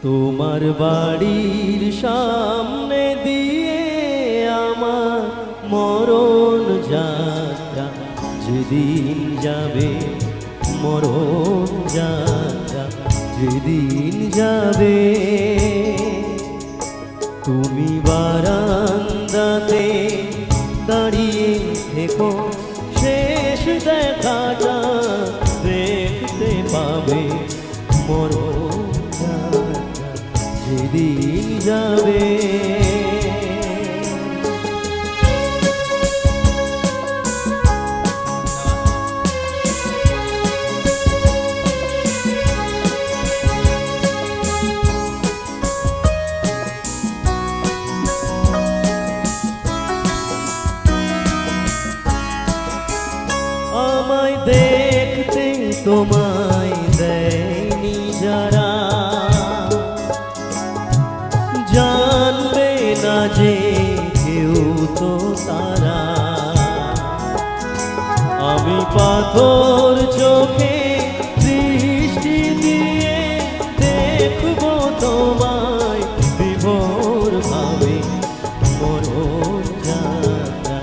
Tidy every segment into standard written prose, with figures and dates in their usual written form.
তোমার বাড়ির সামনে দিয়ে আমার মরণ যাত্রা যেদিন যাবে, মরণ যাত্রা যেদিন যাবে, তুমি বারান্দাতে দাঁড়িয়ে থেকো, শেষ দেখাটা দেখতে পাবে, মরণ যাত্রা যেদিন যাবে। আমায় দেখতে তোমায় দেয়নি যারা, জানবে না যে কেউ তো তারা। আমি পাথর চোখে দৃষ্টি দিয়ে দেখবো তোমায় বিভোর ভাবে, মরণ যাত্রা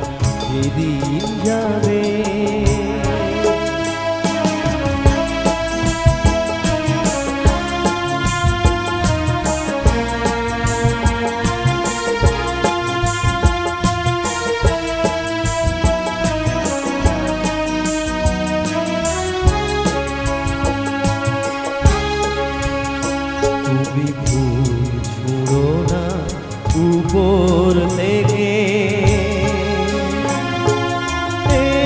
যেদিন যাবে। তুমি ফুল ছুঁড়ো না উপর থেকে,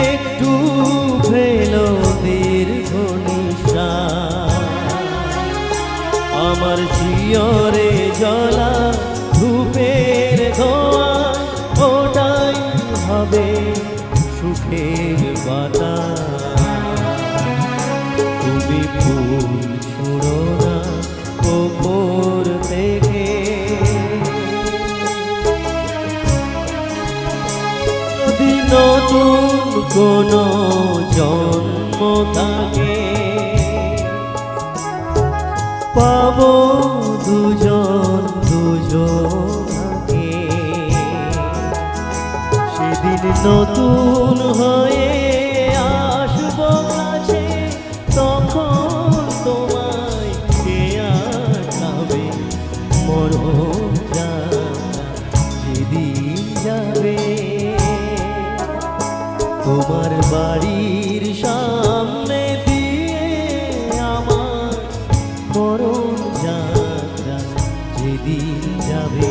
একটু ফেলো দীর্ঘ নিঃশ্বাস। আমার জিয়রে জ্বলা ধূপের ধোঁয়া, ওটাই হবে সুখের বাতাস। তুমি ফুল ছুঁড়ো না উপর থেকে, যদি নতুন কোন জন্ম থাকে, পাবো দুজন দুজনকে, সেদিন নতুন হয়ে আসবো কাছে, তখন তোমায় কে আটকাবে, মরণ যাত্রা যেদিন যাবে। তোমার বাড়ির সামনে দিয়ে আমার মরণ যাত্রা যেদিন যাবে,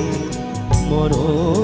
মরণ